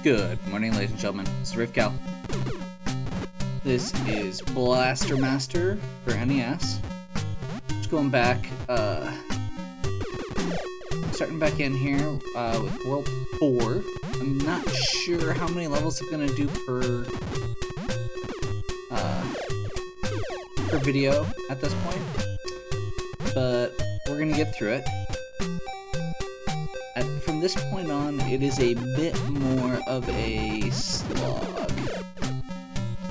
Good morning, ladies and gentlemen. It's Rivcal. This is Blaster Master for NES. Just going back, starting back in here with World 4. I'm not sure how many levels I'm gonna do per video at this point, but we're gonna get through it. From this point on, it is a bit more of a slog.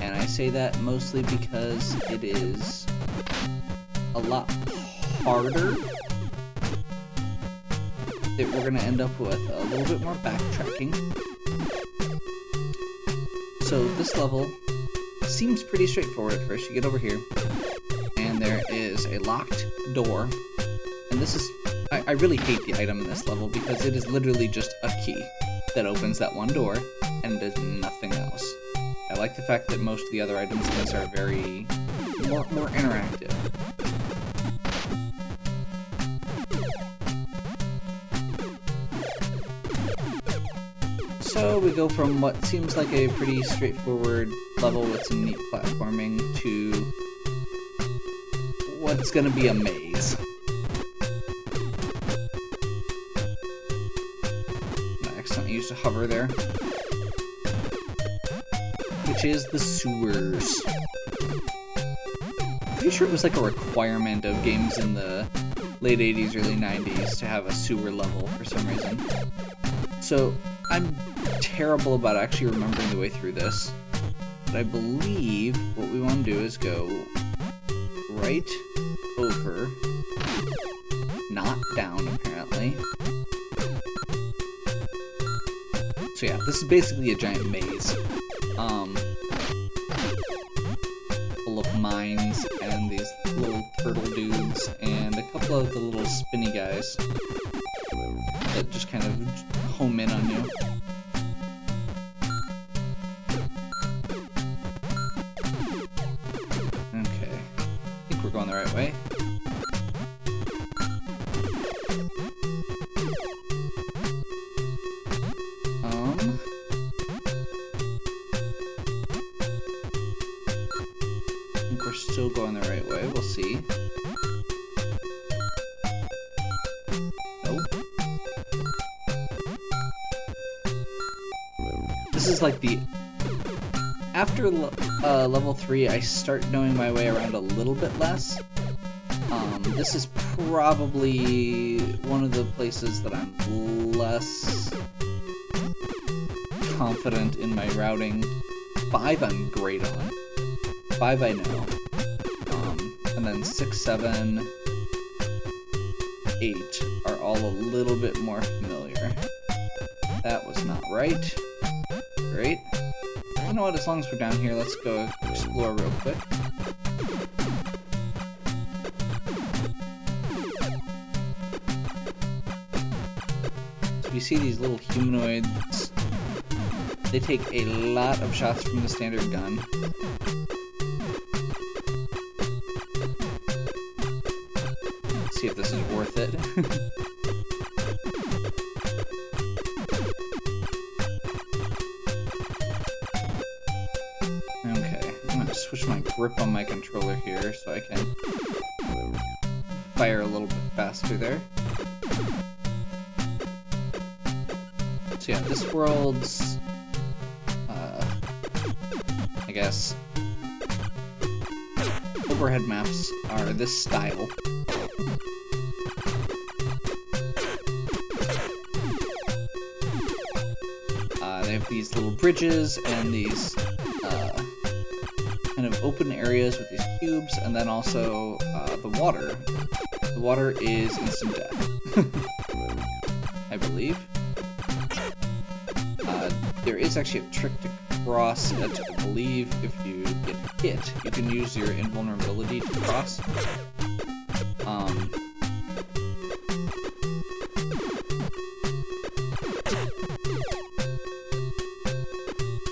And I say that mostly because it is a lot harder. That we're going to end up with a little bit more backtracking. So this level seems pretty straightforward at first. You get over here, and there is a locked door. And this is... I really hate the item in this level because it is literally just a key that opens that one door and does nothing else. I like the fact that most of the other items in this are very more interactive. So we go from what seems like a pretty straightforward level with some neat platforming to what's gonna be a maze. Used to hover there, which is the sewers. Pretty sure it was like a requirement of games in the late 80s, early 90s to have a sewer level for some reason. So I'm terrible about actually remembering the way through this, but I believe what we want to do is go right over, not down apparently. So yeah, this is basically a giant maze, full of mines and these little turtle dudes and a couple of the little spinny guys that just kind of home in on you. Okay, I think we're going the right way. Still going the right way, we'll see. Nope. This is like the... After level 3, I start knowing my way around a little bit less. This is probably one of the places that I'm less confident in my routing. 5 I'm great on. 5 I know. And then 6, 7, 8 are all a little bit more familiar. That was not right. Great. You know what, as long as we're down here, let's go explore real quick. So we see these little humanoids. They take a lot of shots from the standard gun. See if this is worth it. Okay, I'm gonna switch my grip on my controller here so I can fire a little bit faster there. So yeah, this world's, I guess, overhead maps are this style. They have these little bridges and these kind of open areas with these cubes, and then also the water. The water is instant death, I believe. There is actually a trick to cross it. I believe if you get hit, you can use your invulnerability to cross.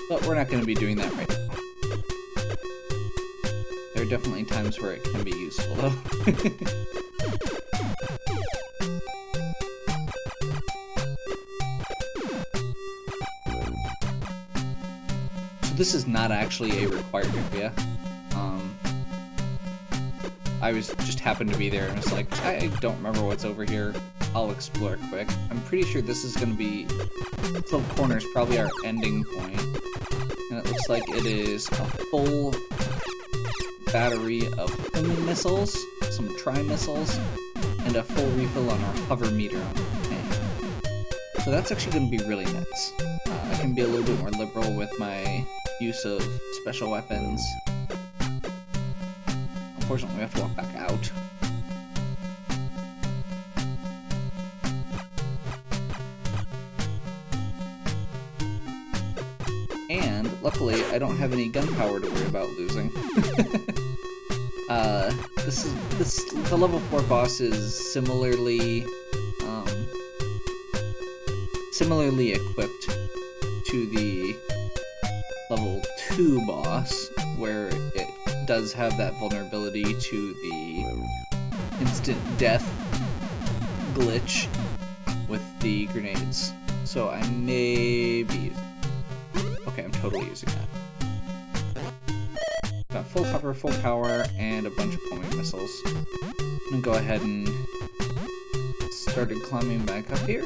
But we're not going to be doing that right now. There are definitely times where it can be useful, though. this is not actually a required area. I just happened to be there and was like, I don't remember what's over here. I'll explore quick. I'm pretty sure this is going to be, this little corner is probably our ending point. And it looks like it is a full battery of homing missiles, some tri-missiles, and a full refill on our hover meter on our tank. So that's actually going to be really nice. I can be a little bit more liberal with my use of special weapons. Unfortunately, we have to walk back out. And luckily, I don't have any gunpowder to worry about losing. The level 4 boss is similarly equipped to the level 2 boss, where it does have that vulnerability to the instant death glitch with the grenades. So I may be using... Okay, I'm totally using that. Got full cover, full power, and a bunch of homing missiles. I'm gonna go ahead and start climbing back up here.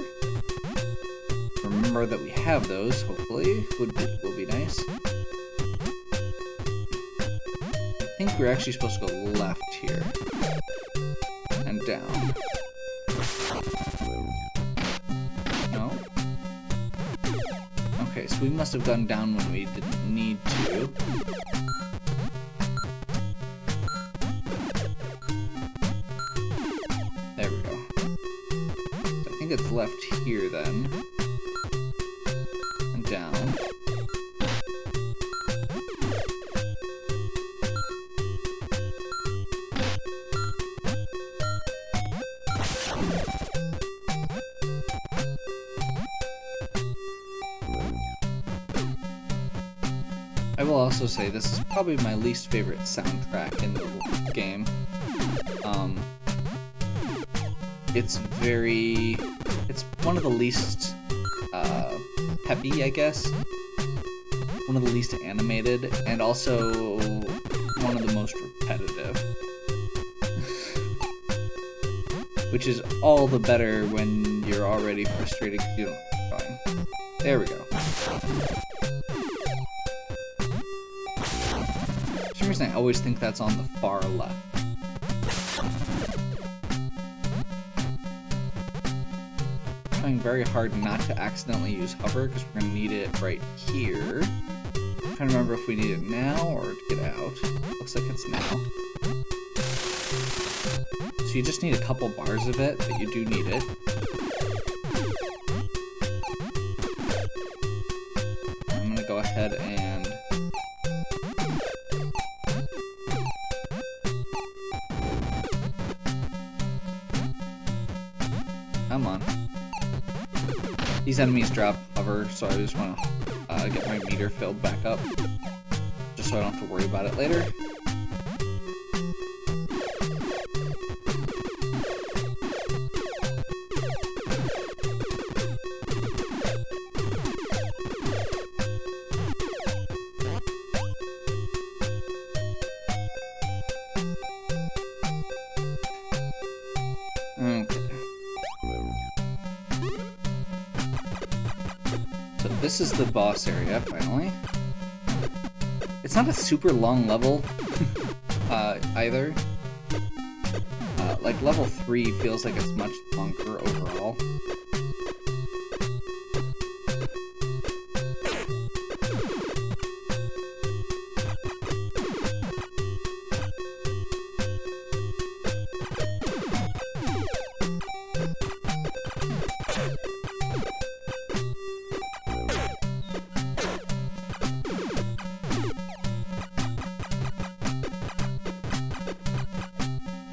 Remember that we have those, hopefully, will be nice. I think we're actually supposed to go left here. And down. No? Okay, so we must have gone down when we didn't need to. There we go. So I think it's left here then. And down. I will also say this is probably my least favorite soundtrack in the game. It's one of the least peppy, I guess. One of the least animated, and also one of the most repetitive. Which is all the better when you're already frustrated because you don't know what's going. There we go. For some reason I always think that's on the far left. Trying very hard not to accidentally use hover because we're going to need it right here. I'm trying to remember if we need it now or to get out. Looks like it's now. So you just need a couple bars of it, but you do need it. I'm going to go ahead and come on. These enemies drop hover, so I just want to get my meter filled back up, just so I don't have to worry about it later. This is the boss area, finally. It's not a super long level, either. Like, level 3 feels like it's much longer overall.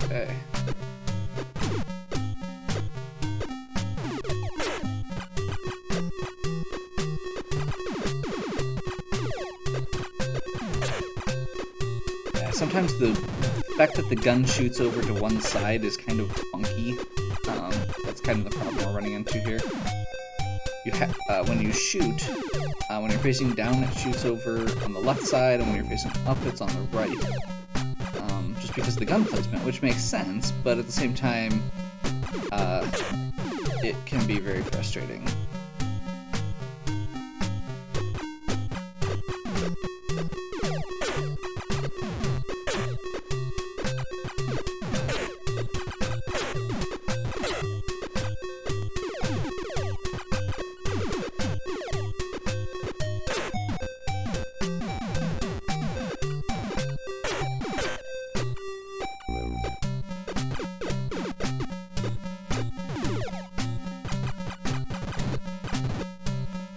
Okay. Yeah, sometimes the fact that the gun shoots over to one side is kind of funky. That's kind of the problem we're running into here. when you shoot, when you're facing down, it shoots over on the left side, and when you're facing up, it's on the right. Just because of the gun placement, which makes sense, but at the same time, it can be very frustrating.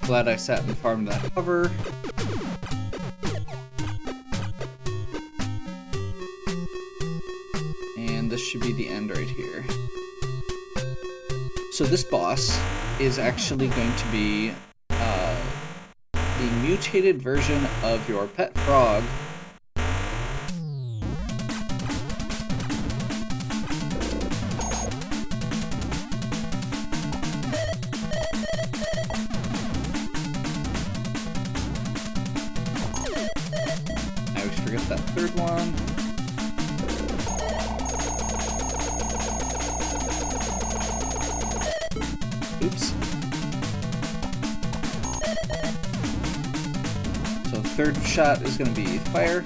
Glad I sat and farmed that hover. And this should be the end right here. So this boss is actually going to be the mutated version of your pet frog. That third one. Oops. So third shot is going to be fire.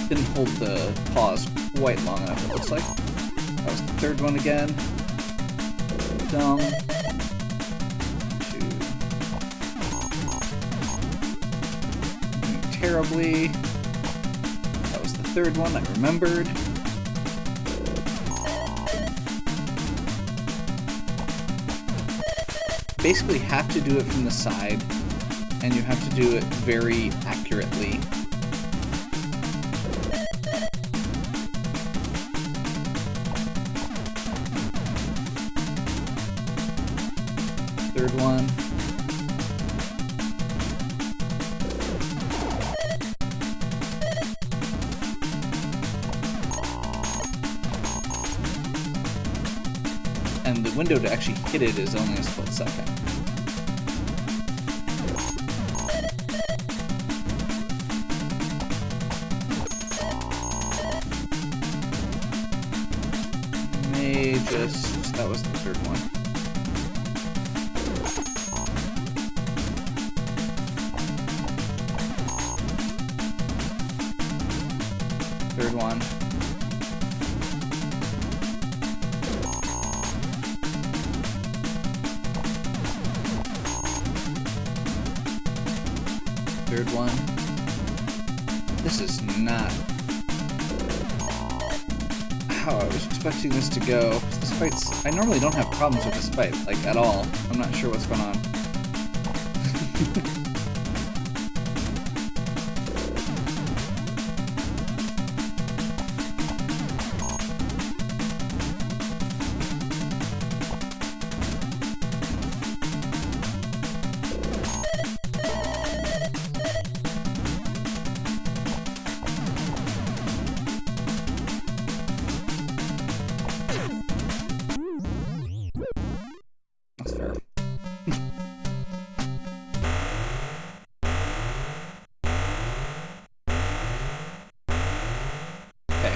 Didn't hold the pause quite long enough, it looks like. That was the third one again. Down. 2. Terribly. That was the third one I remembered. Basically have to do it from the side, and you have to do it very accurately. Third one. And the window to actually hit it is only a split second. That was the third one. Third one. Third one. This is not how I was expecting this to go. This fight's... I normally don't have problems with this fight, like, at all. I'm not sure what's going on. That's fair. Okay.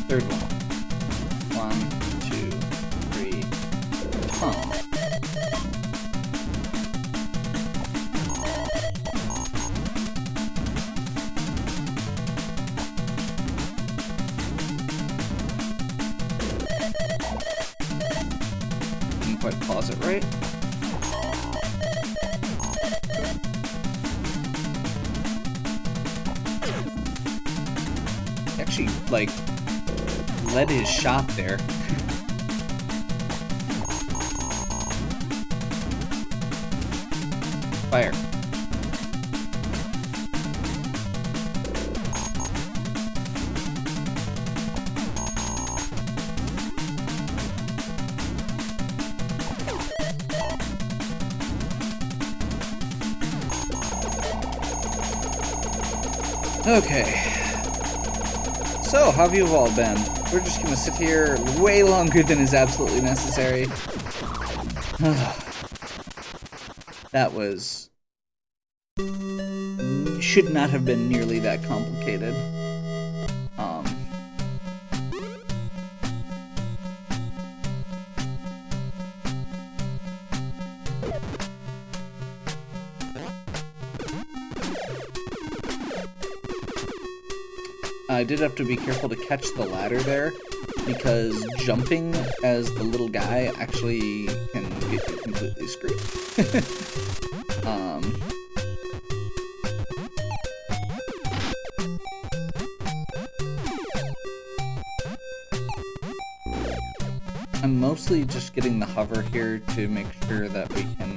Third one. 1, 2, 3. Tongue. Didn't quite pause it right. He actually, like, led his shot there. Fire. Okay. So, how have you all been? We're just gonna sit here way longer than is absolutely necessary. That was... should not have been nearly that complicated. I did have to be careful to catch the ladder there, because jumping as the little guy actually can get you completely screwed. I'm mostly just getting the hover here to make sure that we can,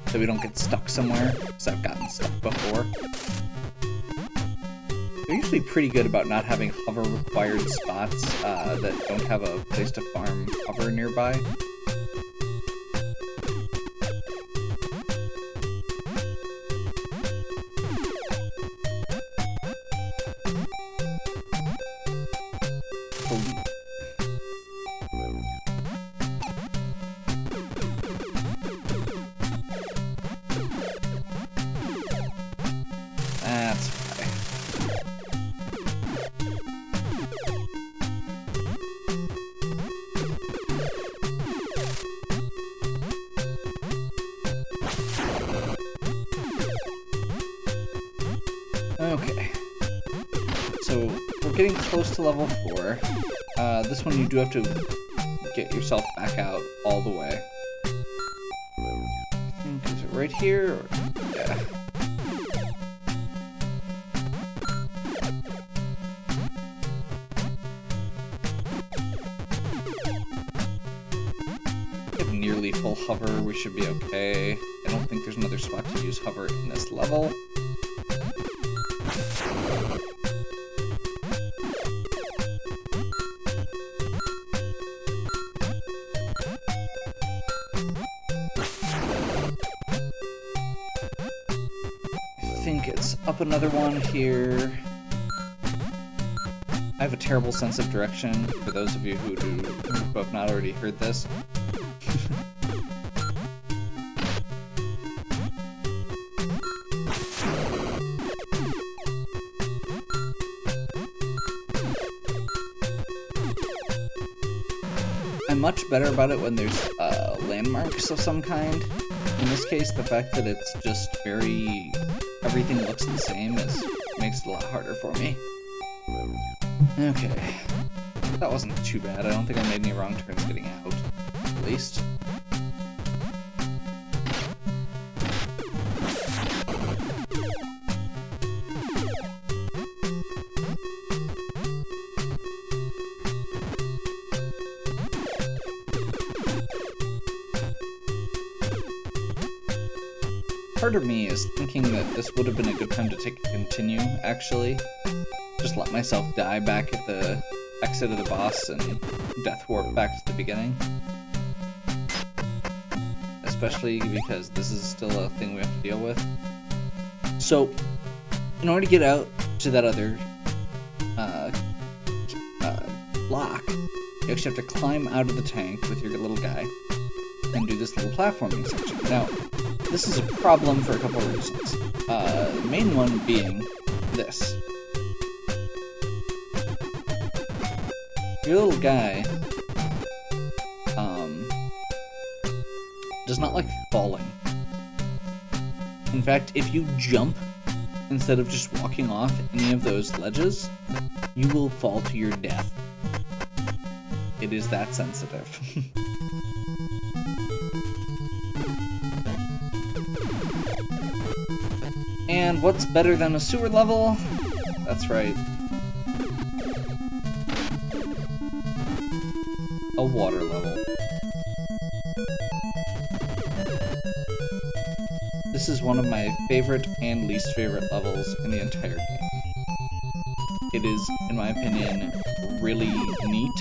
so we don't get stuck somewhere, because I've gotten stuck before. They're usually pretty good about not having hover-required spots that don't have a place to farm hover nearby. That's why. Okay. So, we're getting close to level 4. This one you do have to get yourself back out all the way. Is it right here? Or... yeah. Nearly full hover, we should be okay. I don't think there's another spot to use hover in this level. I think it's up another one here. I have a terrible sense of direction, for those of you who have not already heard this. I'm much better about it when there's landmarks of some kind. In this case, the fact that it's just everything looks the same makes it a lot harder for me. Okay. That wasn't too bad. I don't think I made any wrong turns getting out, at least. Part of me is thinking that this would have been a good time to take a continue, actually. Just let myself die back at the exit of the boss and death warp back to the beginning. Especially because this is still a thing we have to deal with. So, in order to get out to that other lock, you actually have to climb out of the tank with your little guy and do this little platforming section. Now, this is a problem for a couple of reasons. The main one being this. Your little guy does not like falling. In fact, if you jump instead of just walking off any of those ledges, you will fall to your death. It is that sensitive. And what's better than a sewer level? That's right. A water level. This is one of my favorite and least favorite levels in the entire game. It is, in my opinion, really neat.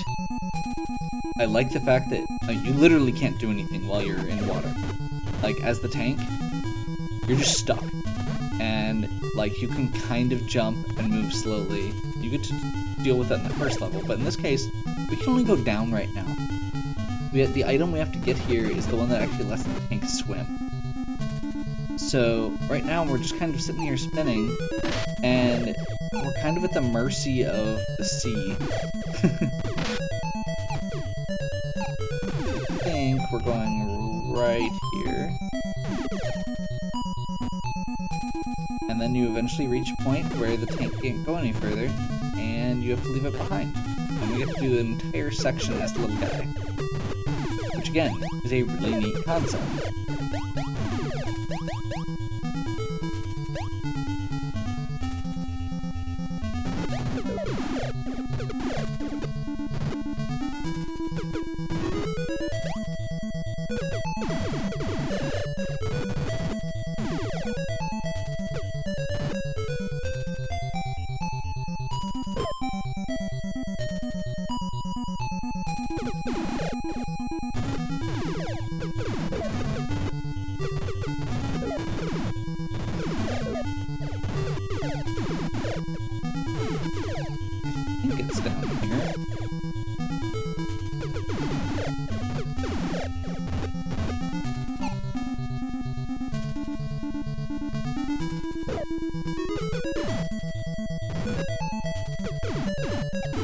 I like the fact that you literally can't do anything while you're in water. Like, as the tank, you're just stuck. And, like, you can kind of jump and move slowly. You get to deal with that in the first level, but in this case, we can only go down right now. The item we have to get here is the one that actually lets the tank swim. So, right now, we're just kind of sitting here spinning, and we're kind of at the mercy of the sea. I think we're going right here. And then you eventually reach a point where the tank can't go any further, and you have to leave it behind. And we get to do an entire section as the little guy. Which again, is a really neat concept.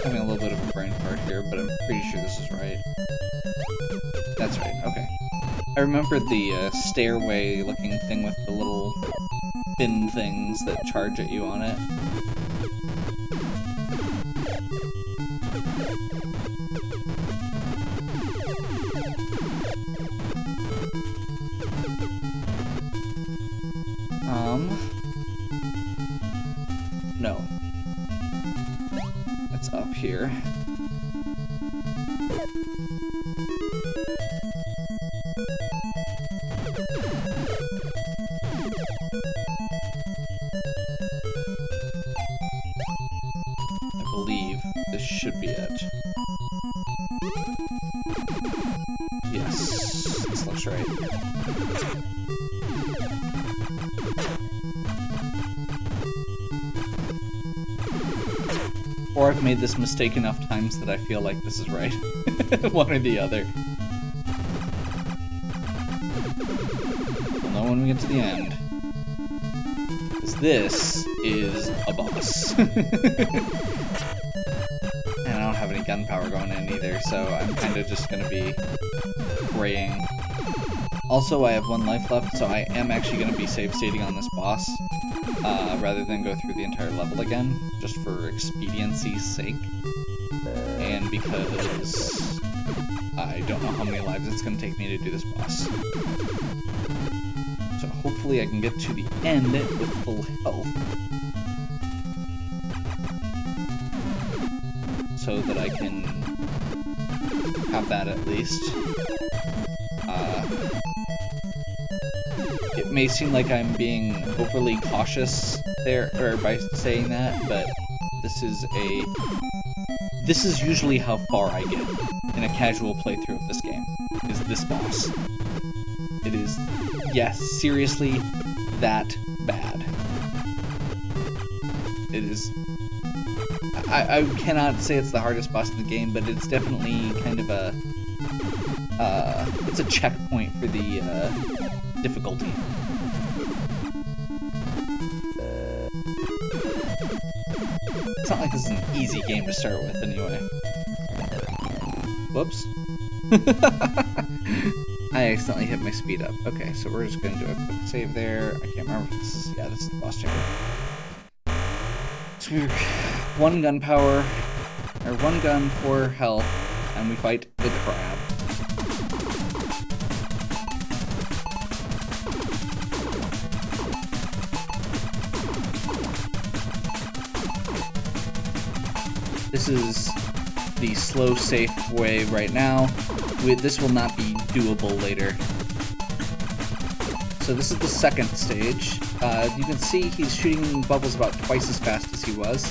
Having a little bit of a brain fart here, but I'm pretty sure this is right. That's right, okay. I remembered the stairway looking thing with the little fin things that charge at you on it. No. It's up here. I believe this should be it. Yes, this looks right. Or I've made this mistake enough times that I feel like this is right. One or the other. We'll know when we get to the end. Because this is a boss. And I don't have any gunpowder going in either, so I'm kind of just going to be praying. Also, I have 1 life left, so I am actually going to be save stating on this boss. Rather than go through the entire level again, just for expediency's sake. And because I don't know how many lives it's going to take me to do this boss. So hopefully I can get to the end with full health. So that I can have that at least. It may seem like I'm being overly cautious there, or by saying that, but this is usually how far I get in a casual playthrough of this game, is this boss. It is, yes, seriously, that bad. It is, I cannot say it's the hardest boss in the game, but it's definitely kind of a, it's a checkpoint for the, difficulty. It's not like this is an easy game to start with, anyway. Whoops. I accidentally hit my speed up. Okay, so we're just gonna do a quick save there. I can't remember if this is, yeah, this is the boss chamber. So we're 1 gun power, or 1 gun, 4 health, and we fight the crab. This is the slow, safe way right now. This will not be doable later. So this is the second stage. You can see he's shooting bubbles about twice as fast as he was.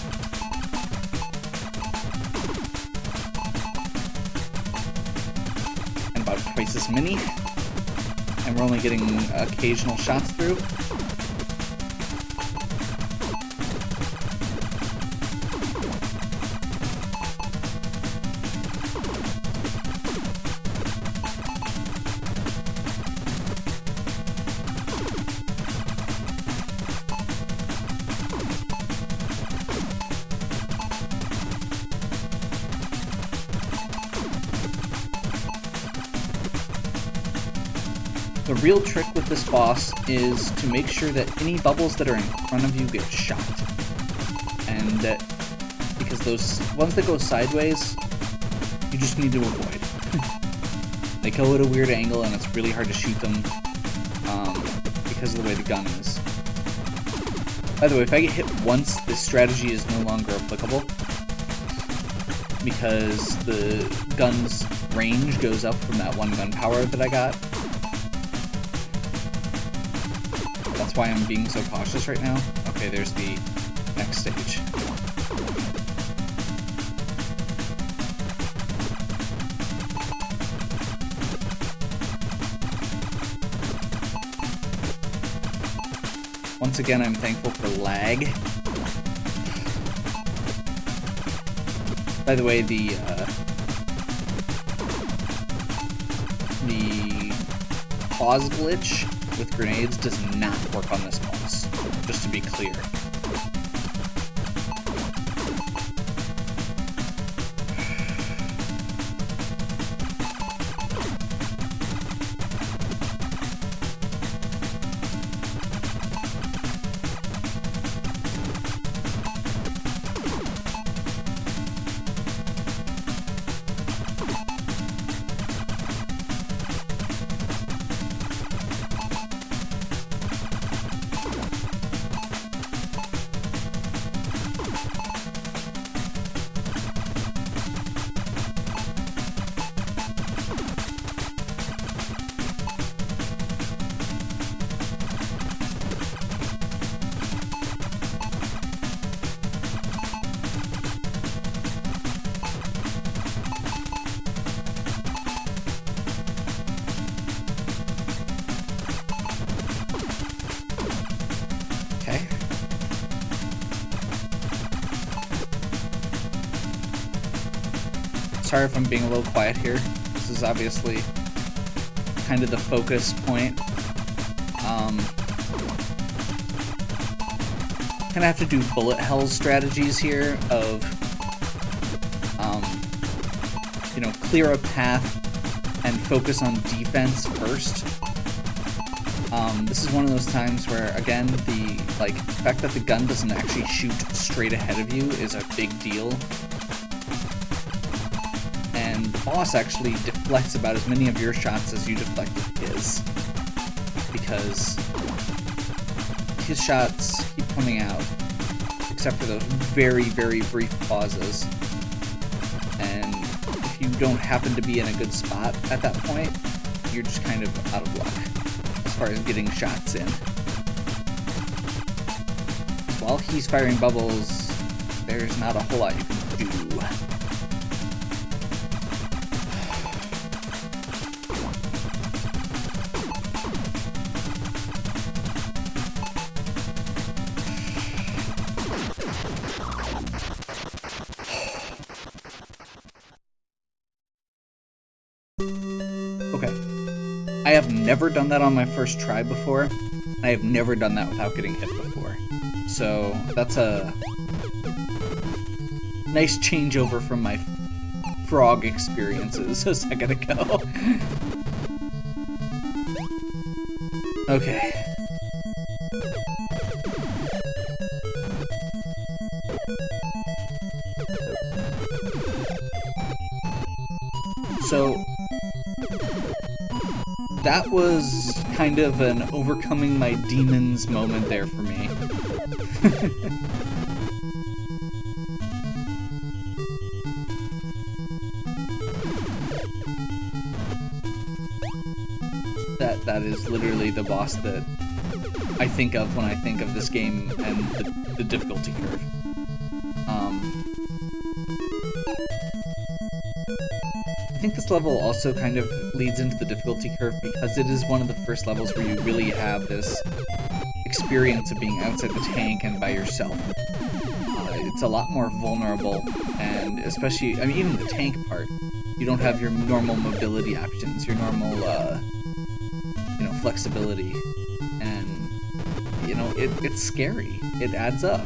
And about twice as many. And we're only getting occasional shots through. The real trick with this boss is to make sure that any bubbles that are in front of you get shot. And that, because those ones that go sideways, you just need to avoid. They go at a weird angle and it's really hard to shoot them because of the way the gun is. By the way, if I get hit once, this strategy is no longer applicable because the gun's range goes up from that one gun power that I got. That's why I'm being so cautious right now. Okay, there's the next stage. Once again, I'm thankful for lag. By the way, the pause glitch with grenades does not work on this boss, just to be clear. Sorry if I'm being a little quiet here. This is obviously kind of the focus point. Kind of have to do bullet hell strategies here of, you know, clear a path and focus on defense first. This is one of those times where, again, the fact that the gun doesn't actually shoot straight ahead of you is a big deal. And the boss actually deflects about as many of your shots as you deflect with his. Because his shots keep coming out, except for those very, very brief pauses. And if you don't happen to be in a good spot at that point, you're just kind of out of luck as far as getting shots in. While he's firing bubbles, there's not a whole lot you can do. Okay. I have never done that on my first try before. I have never done that without getting hit before. So that's a nice changeover from my frog experiences a second ago. Okay. So that was kind of an overcoming my demons moment there for me. That is literally the boss that I think of when I think of this game and the difficulty curve. I think this level also kind of leads into the difficulty curve because it is one of the first levels where you really have this experience of being outside the tank and by yourself. It's a lot more vulnerable, and especially, I mean, even the tank part, you don't have your normal mobility options, your normal, you know, flexibility, and, you know, it's scary. It adds up.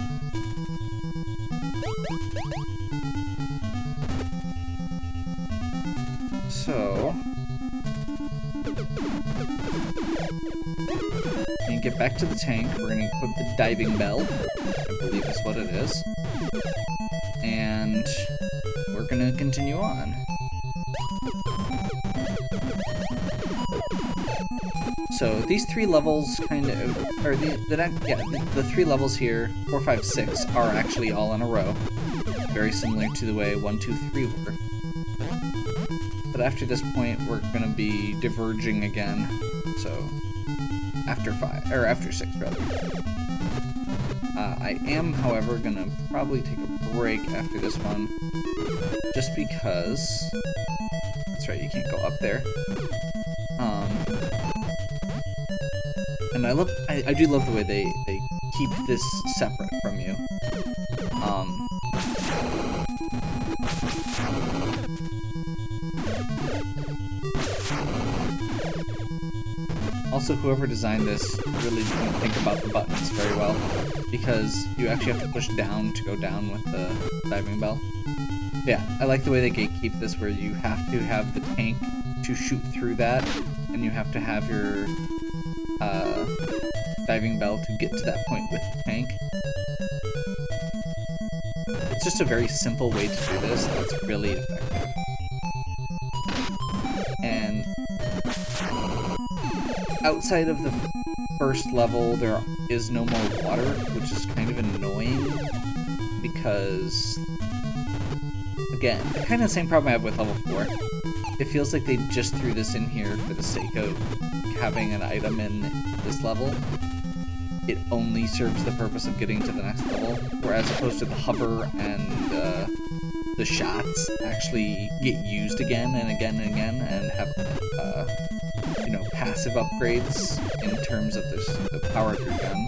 So And get back to the tank. We're gonna equip the diving bell. I believe is what it is. And we're gonna continue on. So these three levels kind of, or the three levels here, 4, 5, 6, are actually all in a row. Very similar to the way 1, 2, 3 were. But after this point, we're gonna be diverging again. So after 5, or after 6 rather. I am, however, gonna probably take a break after this one, just because. That's right, you can't go up there. And I do love the way they keep this separate from you. Also, whoever designed this really didn't think about the buttons very well, because you actually have to push down to go down with the diving bell. Yeah, I like the way they gatekeep this, where you have to have the tank to shoot through that, and you have to have your diving bell to get to that point with the tank. It's just a very simple way to do this that's really effective. And outside of the first level, there is no more water, which is kind of annoying, because, again, kind of the same problem I have with level 4. It feels like they just threw this in here for the sake of having an item in this level. It only serves the purpose of getting to the next level, whereas opposed to the hover and the shots actually get used again and again and again, and have passive upgrades in terms of the power of your gun,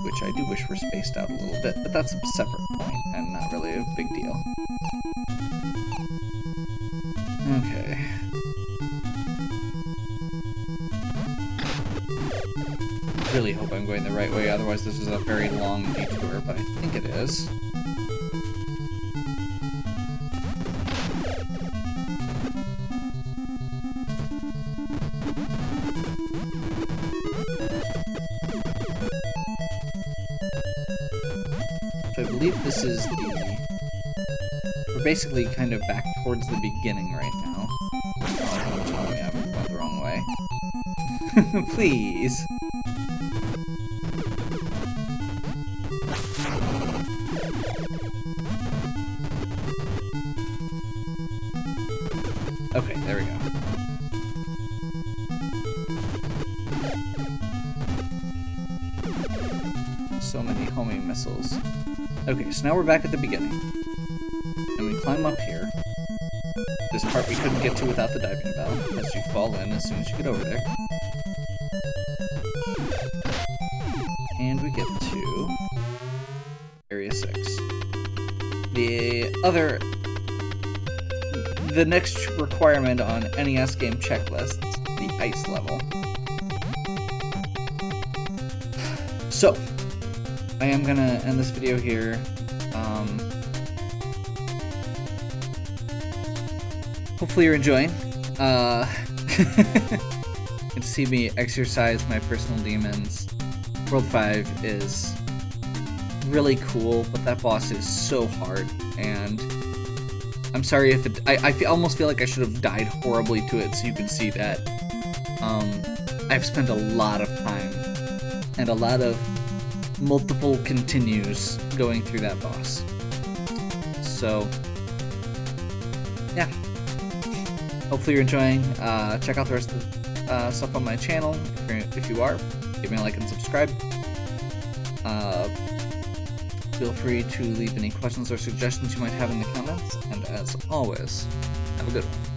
which I do wish were spaced out a little bit, but that's a separate point and not really a big deal. Okay. Really hope I'm going the right way, otherwise this is a very long detour, but I think it is. So I believe this is we're basically kind of back towards the beginning right now. Oh, don't tell me I'm going the wrong way. Please. Okay, there we go. So many homing missiles. Okay, so now we're back at the beginning. And we climb up here. This part we couldn't get to without the diving bell, because you fall in as soon as you get over there. And we get to Area 6. The next requirement on NES game checklists, the ice level. So, I am gonna end this video here. Hopefully you're enjoying. Get to see me exercise my personal demons. World 5 is really cool, but that boss is so hard, and I'm sorry if I almost feel like I should have died horribly to it so you can see that. I've spent a lot of time and a lot of multiple continues going through that boss. So, yeah. Hopefully you're enjoying. Check out the rest of the stuff on my channel. If you are, give me a like and subscribe. Feel free to leave any questions or suggestions you might have in the comments, and as always, have a good one.